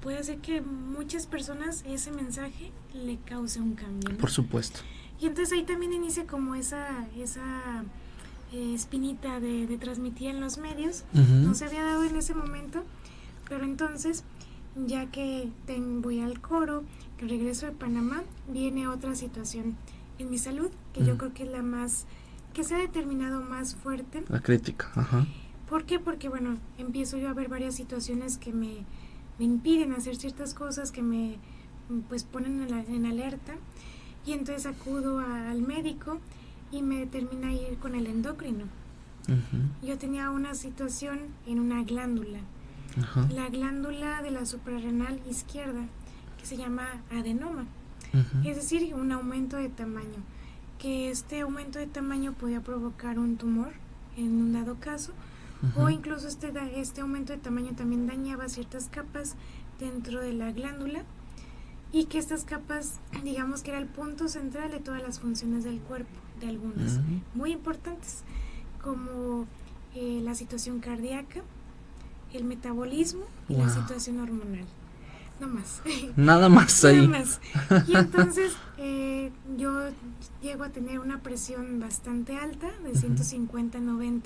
[SPEAKER 2] puede hacer que muchas personas ese mensaje le cause un cambio, ¿no?
[SPEAKER 1] Por supuesto.
[SPEAKER 2] Y entonces ahí también inicia como esa espinita de transmitir en los medios. No se había dado en ese momento, pero entonces, ya que voy al coro, que regreso de Panamá, viene otra situación en mi salud, que yo creo que es la más, que se ha determinado más fuerte.
[SPEAKER 1] La crítica,
[SPEAKER 2] ¿Por qué? Porque, bueno, empiezo yo a ver varias situaciones que me impiden hacer ciertas cosas, que me pues ponen en alerta. Y entonces acudo al médico y me determina ir con el endocrino. Yo tenía una situación en una glándula, la glándula de la suprarrenal izquierda, que se llama adenoma, es decir, un aumento de tamaño, que este aumento de tamaño podía provocar un tumor en un dado caso, o incluso este aumento de tamaño también dañaba ciertas capas dentro de la glándula, y que estas capas, digamos que era el punto central de todas las funciones del cuerpo, de algunas muy importantes, como la situación cardíaca, el metabolismo y la situación hormonal. No más.
[SPEAKER 1] Nada más ahí.
[SPEAKER 2] Nada más. Y entonces yo llego a tener una presión bastante alta, de 150-90,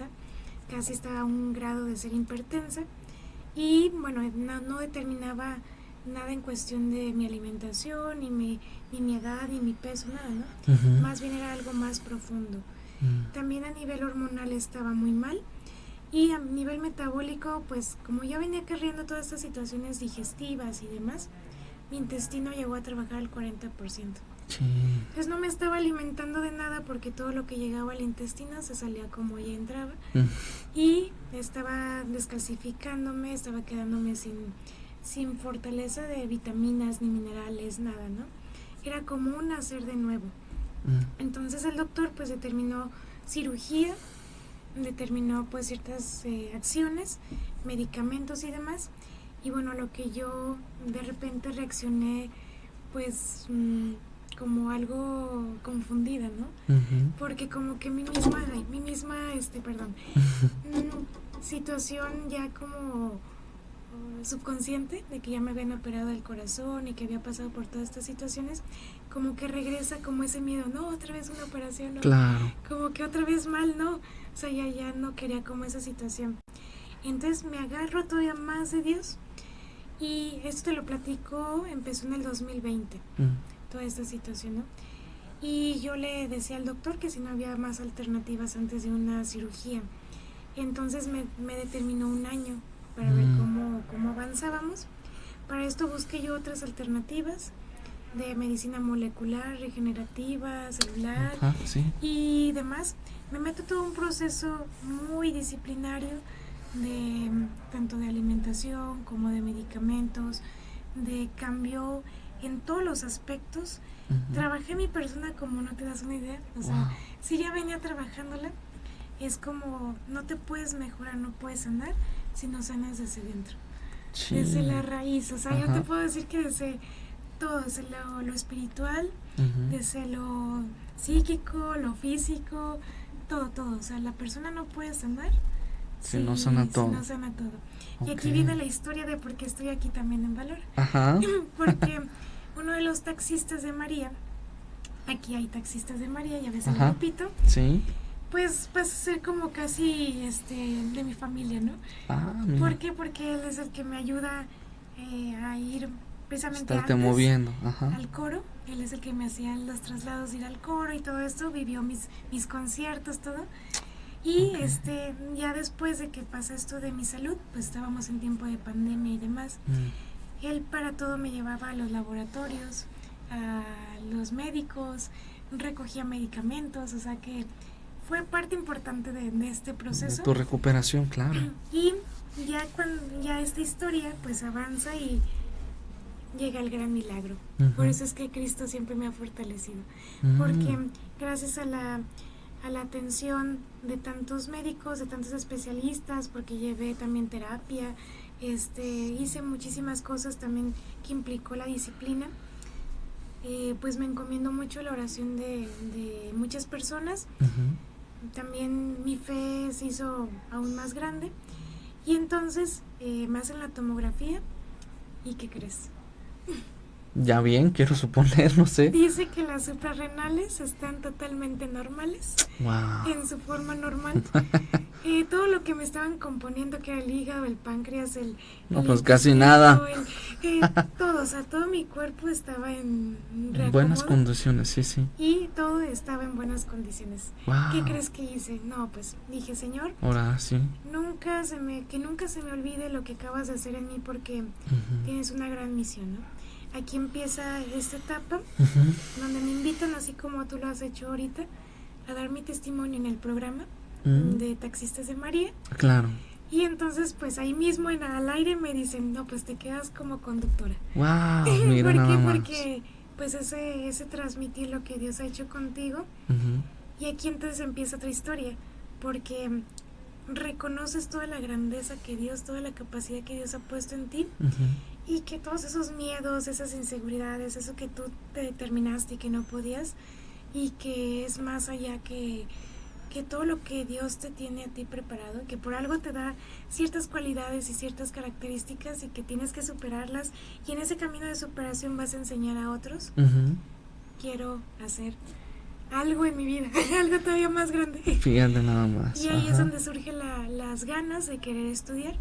[SPEAKER 2] casi estaba a un grado de ser hipertensa, y bueno, no determinaba nada en cuestión de mi alimentación, ni mi edad, ni mi peso, nada, ¿no? Más bien era algo más profundo. También a nivel hormonal estaba muy mal, y a nivel metabólico, pues como ya venía carriendo todas estas situaciones digestivas y demás, mi intestino llegó a trabajar al 40%.
[SPEAKER 1] Sí.
[SPEAKER 2] Entonces no me estaba alimentando de nada, porque todo lo que llegaba al intestino se salía como ya entraba, y estaba descalcificándome, estaba quedándome sin fortaleza de vitaminas ni minerales, nada, ¿no? Era como un nacer de nuevo. Entonces el doctor pues determinó cirugía, determinó pues ciertas acciones, medicamentos y demás, y bueno, lo que yo de repente reaccioné pues como algo confundida, ¿no? Porque como que mi misma situación ya como subconsciente de que ya me habían operado el corazón y que había pasado por todas estas situaciones, como que regresa como ese miedo, no, otra vez una operación, ¿no?
[SPEAKER 1] Claro.
[SPEAKER 2] Como que otra vez mal, no, o sea, ya no quería como esa situación. Entonces me agarro todavía más de Dios, y esto te lo platico, empezó en el 2020, toda esta situación, ¿no? Y yo le decía al doctor que si no había más alternativas antes de una cirugía. Entonces me determinó un año para ver cómo avanzábamos. Para esto busqué yo otras alternativas de medicina molecular, regenerativa, celular y demás. Me meto todo un proceso muy disciplinario de tanto de alimentación como de medicamentos, de cambio en todos los aspectos. Trabajé mi persona como no te das una idea, o sea, si ya venía trabajándola, es como no te puedes mejorar, no puedes sanar si no sanas desde dentro, desde la raíz. O sea, yo te puedo decir que desde todo, desde lo espiritual, desde lo psíquico, lo físico, todo, o sea, la persona no puede sanar
[SPEAKER 1] si no sana todo.
[SPEAKER 2] Y aquí viene la historia de por qué estoy aquí también en Valor. Porque uno de los taxistas de María, aquí hay taxistas de María, ya ves, el grupito, pues pasa a ser como casi de mi familia, ¿no? ¿Por qué? Porque él es el que me ayuda a ir precisamente antes
[SPEAKER 1] moviendo.
[SPEAKER 2] Al coro. Él es el que me hacía los traslados, ir al coro y todo esto, vivió mis conciertos, todo. Y ya después de que pasa esto de mi salud, pues estábamos en tiempo de pandemia y demás, él para todo me llevaba a los laboratorios, a los médicos, recogía medicamentos, o sea que fue parte importante de este proceso.
[SPEAKER 1] De tu recuperación, claro.
[SPEAKER 2] Y ya cuando ya esta historia pues avanza y llega el gran milagro. Por eso es que Cristo siempre me ha fortalecido, porque gracias a la atención de tantos médicos, de tantos especialistas, porque llevé también terapia, hice muchísimas cosas también que implicó la disciplina, pues me encomiendo mucho la oración de muchas personas. También mi fe se hizo aún más grande, y entonces me hacen la tomografía, ¿y qué crees?
[SPEAKER 1] Ya bien, quiero suponer, no sé.
[SPEAKER 2] Dice que las suprarrenales están totalmente normales, en su forma normal. Todo lo que me estaban componiendo, que era el hígado, el páncreas,
[SPEAKER 1] pues casi nada.
[SPEAKER 2] Todo, o sea, todo mi cuerpo estaba en
[SPEAKER 1] buenas condiciones, sí.
[SPEAKER 2] Y todo estaba en buenas condiciones. ¿Qué crees que hice? No, pues dije, Señor,
[SPEAKER 1] ahora sí.
[SPEAKER 2] nunca se me olvide lo que acabas de hacer en mí, porque tienes una gran misión, ¿no? Aquí empieza esta etapa donde me invitan, así como tú lo has hecho ahorita, a dar mi testimonio en el programa de Taxistas de María.
[SPEAKER 1] Claro.
[SPEAKER 2] Y entonces pues ahí mismo al aire me dicen, no, pues te quedas como conductora.
[SPEAKER 1] Wow, mira,
[SPEAKER 2] ¿Por qué?
[SPEAKER 1] nada más.
[SPEAKER 2] Porque pues ese transmitir lo que Dios ha hecho contigo. Y aquí entonces empieza otra historia, porque reconoces toda la grandeza que Dios, toda la capacidad que Dios ha puesto en ti, y que todos esos miedos, esas inseguridades, eso que tú te determinaste y que no podías, y que es más allá que todo lo que Dios te tiene a ti preparado, que por algo te da ciertas cualidades y ciertas características y que tienes que superarlas, y en ese camino de superación vas a enseñar a otros. Quiero hacer algo en mi vida, algo todavía más grande.
[SPEAKER 1] Fíjate nada más.
[SPEAKER 2] Y ahí es donde surgen las ganas de querer estudiar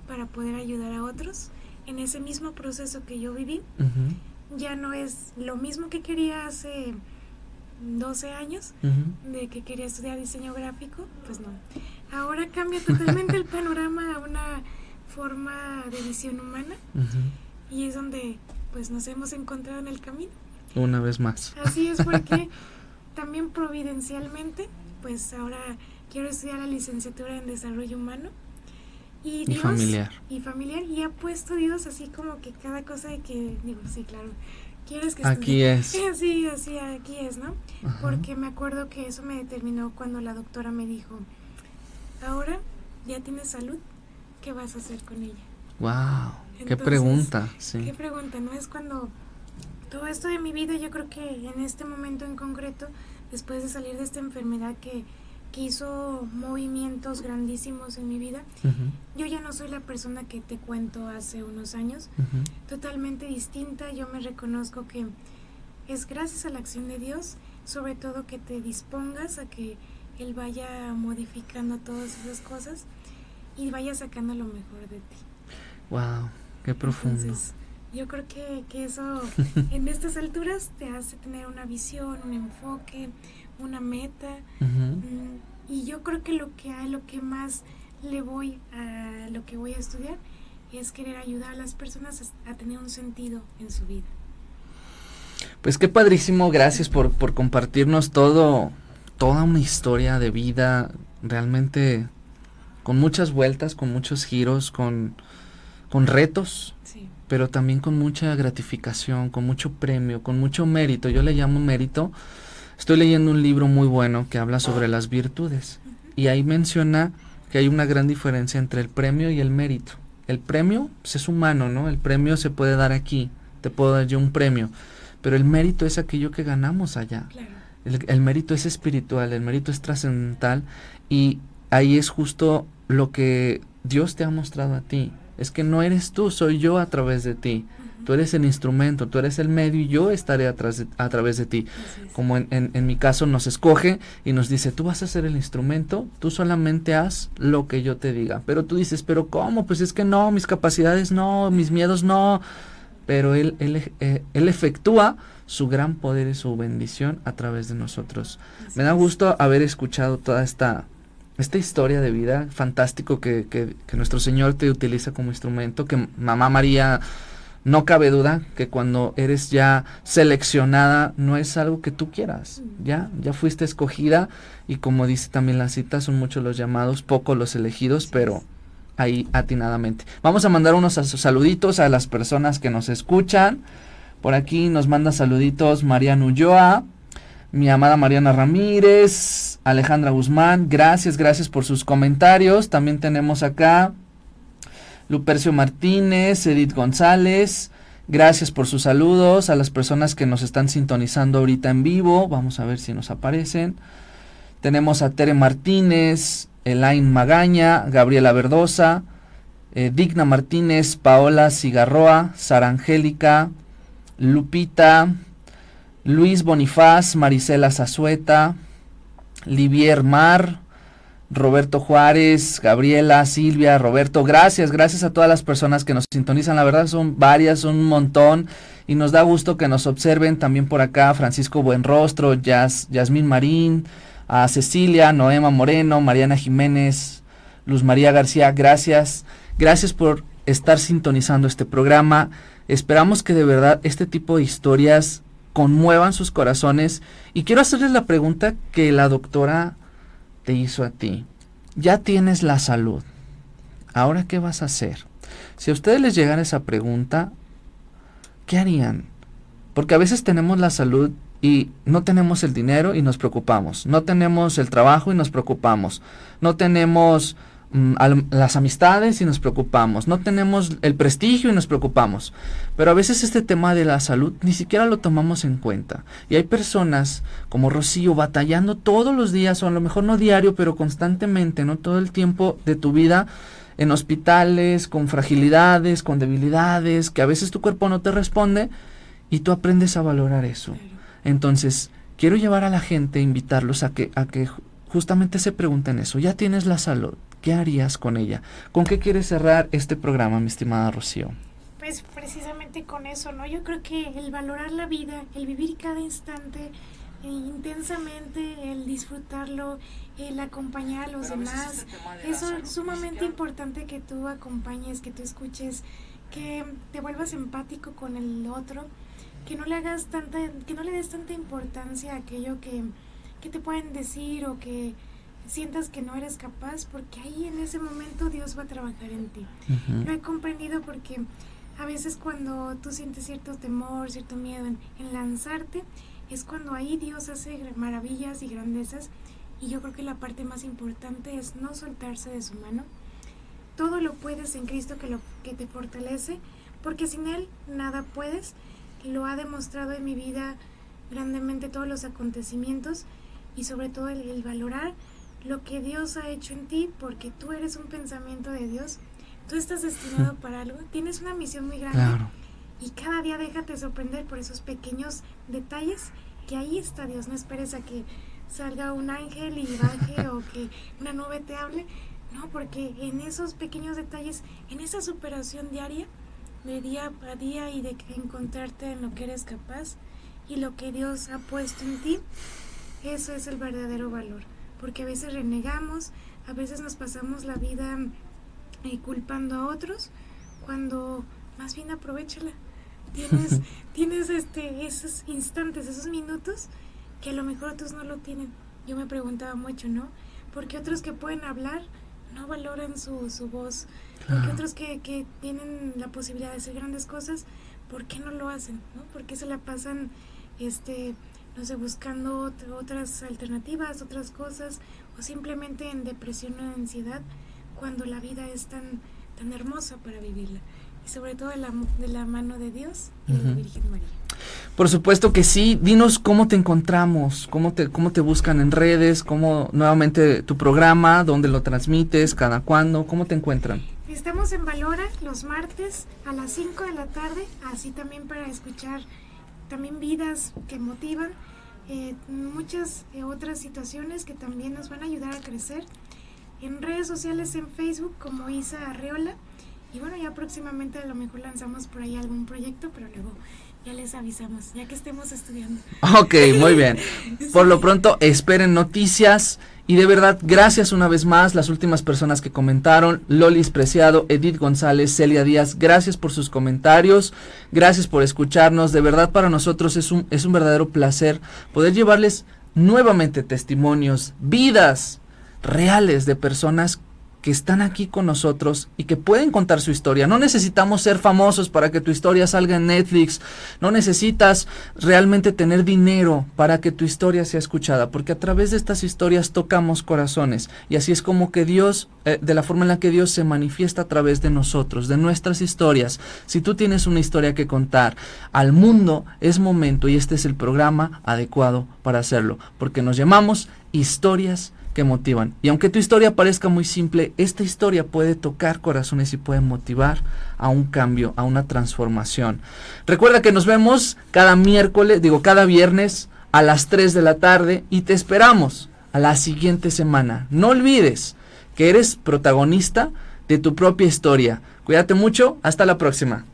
[SPEAKER 2] para poder ayudar a otros en ese mismo proceso que yo viví. Ya no es lo mismo que quería hace 12 años, de que quería estudiar diseño gráfico, pues no. Ahora cambia totalmente el panorama a una forma de visión humana, y es donde pues nos hemos encontrado en el camino.
[SPEAKER 1] Una vez más.
[SPEAKER 2] Así es, porque también providencialmente, pues ahora quiero estudiar la licenciatura en desarrollo humano y Dios,
[SPEAKER 1] familiar.
[SPEAKER 2] Y ha puesto Dios así como que cada cosa de que digo, sí, claro, quieres que
[SPEAKER 1] aquí es.
[SPEAKER 2] Sí, así aquí es, ¿no? Porque me acuerdo que eso me determinó cuando la doctora me dijo, ahora ya tienes salud, ¿qué vas a hacer con ella?
[SPEAKER 1] Wow,
[SPEAKER 2] entonces,
[SPEAKER 1] qué pregunta, sí.
[SPEAKER 2] Qué pregunta, ¿no? Es cuando todo esto de mi vida, yo creo que en este momento en concreto, después de salir de esta enfermedad que hizo movimientos grandísimos en mi vida, yo ya no soy la persona que te cuento hace unos años, totalmente distinta. Yo me reconozco que es gracias a la acción de Dios, sobre todo que te dispongas a que Él vaya modificando todas esas cosas y vaya sacando lo mejor de ti.
[SPEAKER 1] Wow, qué profundo.
[SPEAKER 2] Entonces, yo creo que eso en estas alturas te hace tener una visión, un enfoque, una meta. Y yo creo que lo que más le voy a lo que voy a estudiar es querer ayudar a las personas a tener un sentido en su vida.
[SPEAKER 1] Pues qué padrísimo, gracias por compartirnos toda una historia de vida, realmente con muchas vueltas, con muchos giros, con retos, sí, pero también con mucha gratificación, con mucho premio, con mucho mérito. Yo le llamo mérito. Estoy leyendo un libro muy bueno que habla sobre las virtudes, y ahí menciona que hay una gran diferencia entre el premio y el mérito. El premio pues, es humano, ¿no? El premio se puede dar aquí, te puedo dar yo un premio, pero el mérito es aquello que ganamos allá. Claro. El mérito es espiritual, el mérito es trascendental, y ahí es justo lo que Dios te ha mostrado a ti. Es que no eres tú, soy yo a través de ti. Tú eres el instrumento, tú eres el medio, y yo estaré a través de ti. Como en mi caso nos escoge y nos dice, tú vas a ser el instrumento, tú solamente haz lo que yo te diga. Pero tú dices, ¿pero cómo? Pues es que no, mis capacidades no, mis miedos no. Pero Él efectúa su gran poder y su bendición a través de nosotros. Me da gusto haber escuchado toda esta historia de vida, fantástico que nuestro Señor te utiliza como instrumento, que Mamá María... No cabe duda que cuando eres ya seleccionada no es algo que tú quieras, ya fuiste escogida, y como dice también la cita, son muchos los llamados, pocos los elegidos, pero ahí atinadamente. Vamos a mandar unos saluditos a las personas que nos escuchan. Por aquí nos manda saluditos Mariana Ulloa, mi amada Mariana Ramírez, Alejandra Guzmán, gracias por sus comentarios. También tenemos acá Lupercio Martínez, Edith González, gracias por sus saludos. A las personas que nos están sintonizando ahorita en vivo, vamos a ver si nos aparecen. Tenemos a Tere Martínez, Elaine Magaña, Gabriela Verdosa, Digna Martínez, Paola Cigarroa, Sara Angélica, Lupita, Luis Bonifaz, Marisela Zazueta, Livier Mar, Roberto Juárez, Gabriela, Silvia, Roberto, gracias a todas las personas que nos sintonizan. La verdad son varias, son un montón, y nos da gusto que nos observen. También por acá Francisco Buenrostro, Yasmín Marín, a Cecilia, Noema Moreno, Mariana Jiménez, Luz María García, gracias por estar sintonizando este programa. Esperamos que de verdad este tipo de historias conmuevan sus corazones, y quiero hacerles la pregunta que la doctora te hizo a ti. Ya tienes la salud, ¿ahora qué vas a hacer? Si a ustedes les llegara esa pregunta, ¿qué harían? Porque a veces tenemos la salud y no tenemos el dinero y nos preocupamos. No tenemos el trabajo y nos preocupamos. No tenemos las amistades y nos preocupamos. No tenemos el prestigio y nos preocupamos. Pero a veces este tema de la salud ni siquiera lo tomamos en cuenta. Y hay personas como Rocío batallando todos los días, o a lo mejor no diario, pero constantemente, ¿no? Todo el tiempo de tu vida en hospitales, con fragilidades, con debilidades, que a veces tu cuerpo no te responde y tú aprendes a valorar eso. Entonces, quiero llevar a la gente, invitarlos a que justamente se pregunten eso. Ya tienes la salud, ¿qué harías con ella? ¿Con qué quieres cerrar este programa, mi estimada Rocío?
[SPEAKER 2] Pues precisamente con eso, ¿no? Yo creo que el valorar la vida, el vivir cada instante intensamente, el disfrutarlo, el acompañar a los demás, eso es sumamente importante, que tú acompañes, que tú escuches, que te vuelvas empático con el otro, que no le des tanta importancia a aquello que te pueden decir, o que sientas que no eres capaz, porque ahí en ese momento Dios va a trabajar en ti. Lo he comprendido porque a veces cuando tú sientes cierto temor, cierto miedo en lanzarte, es cuando ahí Dios hace maravillas y grandezas. Y yo creo que la parte más importante es no soltarse de su mano. Todo lo puedes en Cristo, que te fortalece, porque sin Él nada puedes. Lo ha demostrado en mi vida grandemente todos los acontecimientos, y sobre todo el valorar lo que Dios ha hecho en ti, porque tú eres un pensamiento de Dios. Tú estás destinado para algo, tienes una misión muy grande.
[SPEAKER 1] Claro.
[SPEAKER 2] Y cada día déjate sorprender por esos pequeños detalles, que ahí está Dios. No esperes a que salga un ángel y baje o que una nube te hable. No, porque en esos pequeños detalles, en esa superación diaria, de día a día, y de encontrarte en lo que eres capaz y lo que Dios ha puesto en ti, eso es el verdadero valor. Porque a veces renegamos, a veces nos pasamos la vida culpando a otros, cuando más bien aprovéchala. Tienes esos instantes, esos minutos que a lo mejor otros no lo tienen. Yo me preguntaba mucho, ¿no? Porque otros que pueden hablar no valoran su voz. Porque otros que tienen la posibilidad de hacer grandes cosas, ¿por qué no lo hacen? ¿No? Porque se la pasan, no sé, buscando otras alternativas, otras cosas, o simplemente en depresión o ansiedad, cuando la vida es tan hermosa para vivirla. Y sobre todo de la mano de Dios y de la Virgen María.
[SPEAKER 1] Por supuesto que sí. Dinos cómo te encontramos, cómo te buscan en redes, cómo nuevamente tu programa, dónde lo transmites, cada cuándo, cómo te encuentran.
[SPEAKER 2] Estamos en Valora los martes a las 5 de la tarde, así también para escuchar también vidas que motivan, muchas otras situaciones que también nos van a ayudar a crecer. En redes sociales, en Facebook como Isa Arreola. Y bueno, ya próximamente a lo mejor lanzamos por ahí algún proyecto, pero luego ya les avisamos, ya que estemos estudiando.
[SPEAKER 1] Ok, muy bien. Por lo pronto, esperen noticias. Y de verdad, gracias una vez más, las últimas personas que comentaron: Lolis Preciado, Edith González, Celia Díaz, gracias por sus comentarios, gracias por escucharnos. De verdad, para nosotros es un verdadero placer poder llevarles nuevamente testimonios, vidas reales de personas que están aquí con nosotros y que pueden contar su historia. No necesitamos ser famosos para que tu historia salga en Netflix. No necesitas realmente tener dinero para que tu historia sea escuchada, porque a través de estas historias tocamos corazones, y así es como que Dios, de la forma en la que Dios se manifiesta a través de nosotros, de nuestras historias. Si tú tienes una historia que contar al mundo, es momento, y este es el programa adecuado para hacerlo, porque nos llamamos Historias que Motivan. Y aunque tu historia parezca muy simple, esta historia puede tocar corazones y puede motivar a un cambio, a una transformación. Recuerda que nos vemos cada viernes a las 3 de la tarde, y te esperamos a la siguiente semana. No olvides que eres protagonista de tu propia historia. Cuídate mucho, hasta la próxima.